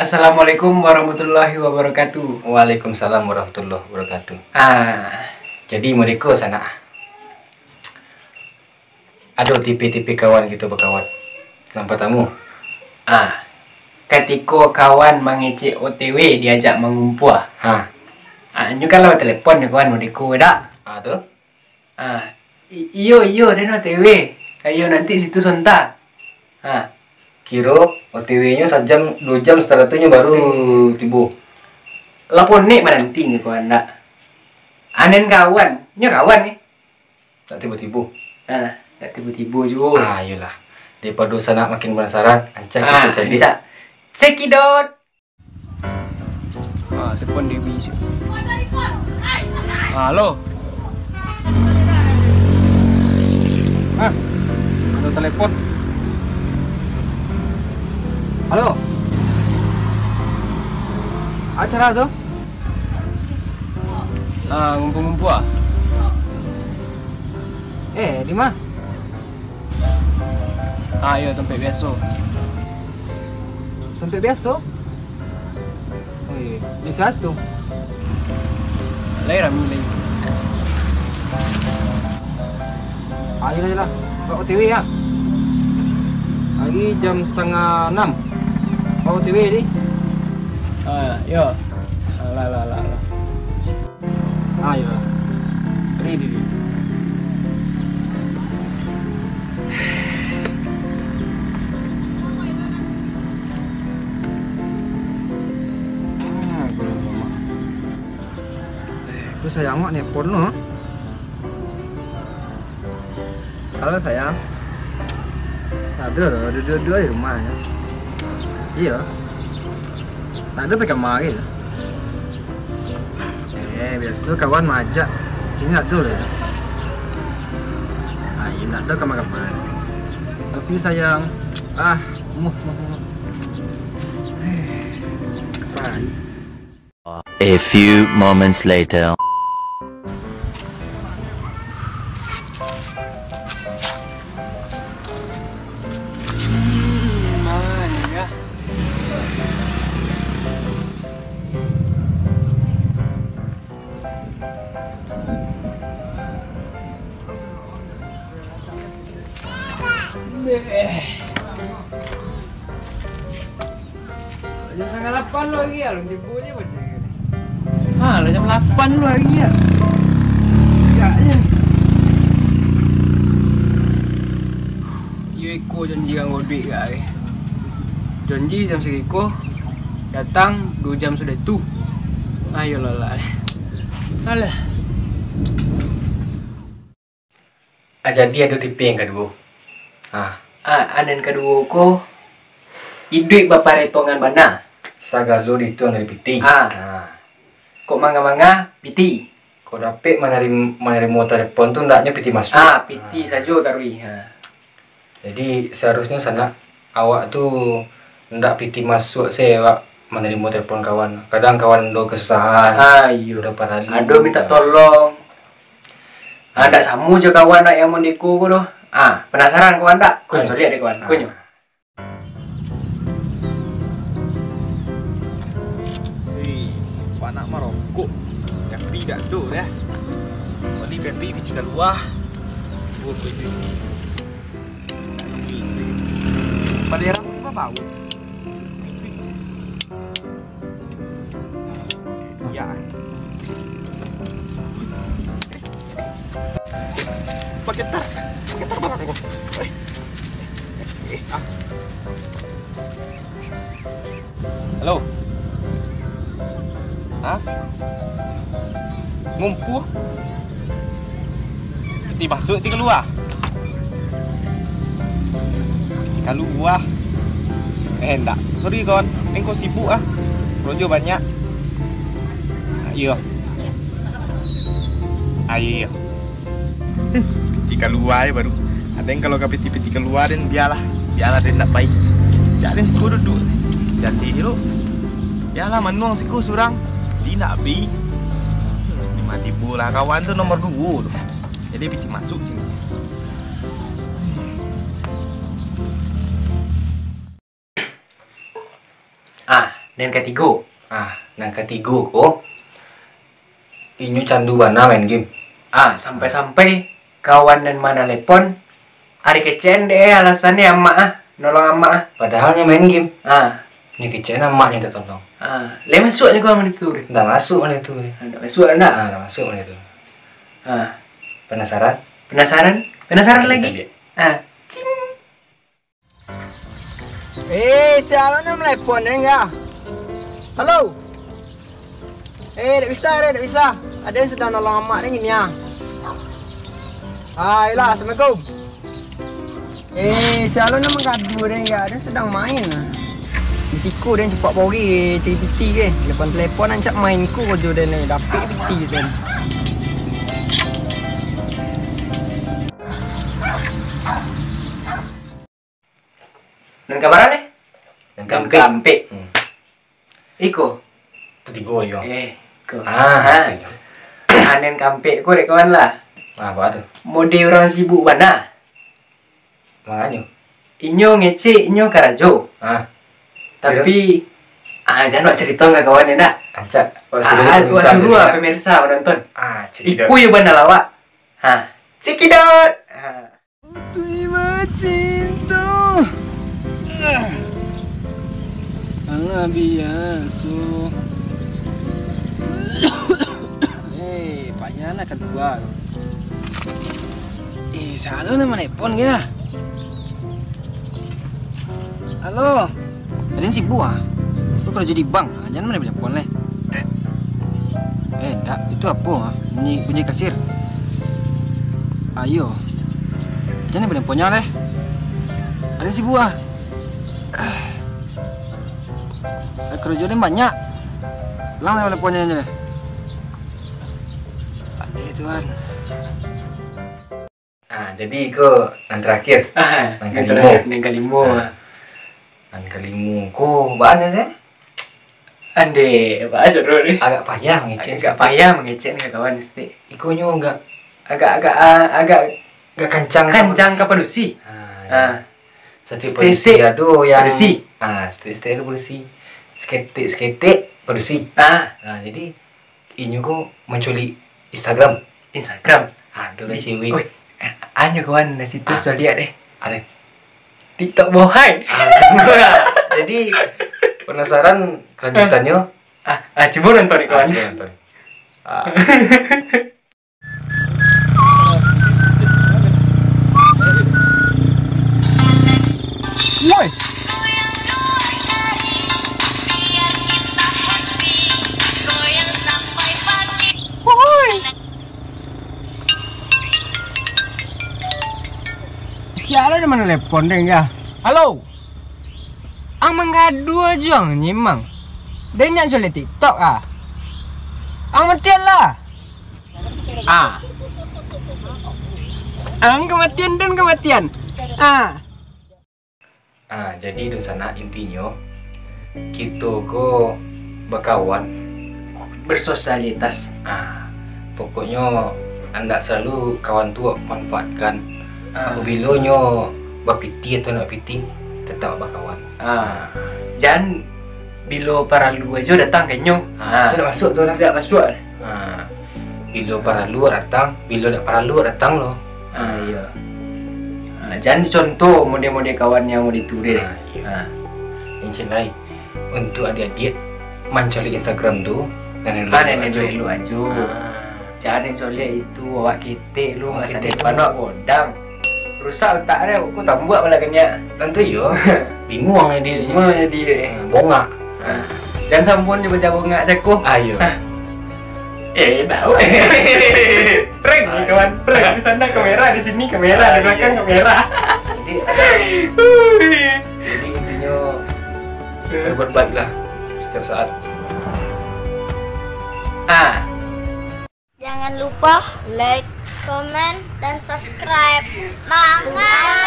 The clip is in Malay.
Assalamualaikum warahmatullahi wabarakatuh. Waalaikumsalam warahmatullahi wabarakatuh. Jadi mereka sana ada tipe-tipe kawan kita berkawan. Nampak tamu. Ketika kawan mengecek OTW diajak mengumpul. Ini kalau telepon ya kawan mereka dak. Tu. Iyo dan OTW. Ayo nanti situ sontak. Kira OTW-nya 1 jam 2 jam setelah itu baru tiba. Lapor nek nanti ni kawan dak. Anen kawan, nya kawan ni. Tak tiba-tiba. Tak tiba-tiba juga. Iyalah. Daripada sana makin penasaran, ancak kita cari. Cekidot. Telepon Dewi sih. Halo. Ada telepon. Halo. Acara tu? Ngumpul-ngumpul ah. Di mana? Ya tempat biasa. Tempat biasa? Oh iya. Di sana tu. Lain ramai lain. Ayolah. Bawa OTW ya. Lagi jam 5:30. Bawa OTW ni. Ya. Lah. Ayolah. Ready. Aku sayang mak nelpon lo. Halo sayang. Ada dua di rumah ya. Iya. Tak ada pakai kamar ke? Biasa kawan majak. Sini tak ada lah. Ini tak ada kamar-kamar. Tapi sayang. Muh. A few moments later. Jam 8 lagi ya, belum tiba macam ni. Lah jam 8 lagi ya. Agaknya. Eko janji kan duit ke. Janji jam segeko datang 2 jam sudah tu. Ayolah. Alah. Jadi ada tipe yang kedua. Anen kedua ko iduit bapa retongan bana. Sagalo itu dari piti. Kok manga-manga piti. Kau dapat menerima telepon tu ndaknya piti masuk. Piti saja tarui. Jadi seharusnya sana awak tu ndak piti masuk saya awak menerima telepon kawan. Kadang kawan do kesusahan. Udah parah. Ada minta tolong. Ndak samu je kawan nak yang mendiku ko doh. Penasaran kawan ndak? Kun lihat deh kawan. Kunyo. Anak merokok Pepi tak ada ya. Wali Pepi pergi keluar. Buat ini. Pada era apa bau? Ya. Pakai tar barang kau. Halo. Ngumpul. Peti masuk, peti keluar. Peti keluar. Enggak. Sorry kawan, engkau sibuk Rojo banyak. Iya. Iya. Peti keluar baru. Ada yang kalau peti keluar dan biarlah dia nak baik. Jangan siku duduk. Jadi lu. Yalah manuang siku surang. Tidak bi. Mati pula kawan tu nomor 2 tu. Jadi piti masuk ni. Dan ketiga. Nang ketiga ko inyo candu bana main game. Sampai-sampai kawan dan mana telepon hari kecen deh alasannya emak nolong emak. Padahal nya main game. Ini Ini kecena emaknya tak tolong. Le masuknya kau mana itu? Nggak masuk mana itu. Enggak masuk enggak? Nggak masuk mana itu. Penasaran? Penasaran Lagi? Siapa nak telepon enggak? Halo. Tak bisa. Ada yang sedang nolong emak ni ya. Yalah, Assalamualaikum. Siapa nak mengadu dia enggak? Dia sedang main. Di siku dia cepat bori cari piti ke. Lepas telefon ancak main ku kerja dia ni. Dapik piti dia. Dan kabaran ni? Dan Kampik. Iko. Itu tiga yo. Ko. Itu. Anen kampik ko dek kawan lah. Apa tuh? Mode orang sibuk mana? Makanya. Inyo ngece, inyo karajo. Tapi jangan buat cerita nggak kawan ya nak? Ancak. Suruh pemirsa menonton. Cerita. Iku yang benar lawak. Cekidot. Terima cinta. Alah biasa. Payahlah kedua. Selalu nama telepon ke? Halo. Ada yang sibuk ah? Lu kerja di bank, jangan mana telepon leh. Tak, itu apa? Bunyi kasir. Ayo. Jangan teleponnya leh. Ada yang sibuk ah? Kerja dia banyak. Lang teleponnya aja. Ada tuan. Jadi ko yang terakhir. Yang kelima. Yang kelima ko banyak sih. Ande, apa aja dulu ni? Agak payah mengecek ni kawan mesti. Ikonyo Agak kencang ke pelusi. Satu polisi ada yang pelusi. Stik itu polisi. Sketik polisi. Jadi inyo ko menculik Instagram. Dulu cewek. Anyo kawan di situ sudah lihat deh. Ada TikTok bohai. Jadi penasaran kelanjutannya? Coba nonton nih kawan. Nonton. Woi. Siapa ada mana telepon deh ya? Halo. Ang mengadu aja nyimang. Dia nak jual TikTok ah. Ang matian lah. Ang kematian dan kematian. Jadi di sana intinya kita ko berkawan, Bersosialitas. pokoknya anda selalu kawan tua manfaatkan. Apabila nyo bapiti atau nak piti tetap berkawan. Jangan bila para lu aja datang ke nyo. Itu dah masuk tu lah. Tidak masuk. Bila para lu datang, bila nak para lu datang lo. Iya. Jangan dicontoh model-model kawan yang mau ditulis. Yang lain untuk adik-adik menculik Instagram tu dan Nenek lu aja. Jangan dicolek itu awak kita lu masa depan awak godang. Rusak otak dia, aku tak buat malah kena. Tentu yo. Bingung dia. Mana dia? Bongak. Dan sampun dia baca bongak jago. Ayo. Tahu. Prank kawan, prank. Di sana kamera, di sini kamera, di belakang kamera. Jadi intinya berbuat baiklah setiap saat. Jangan lupa like, komen, dan subscribe. Mangga!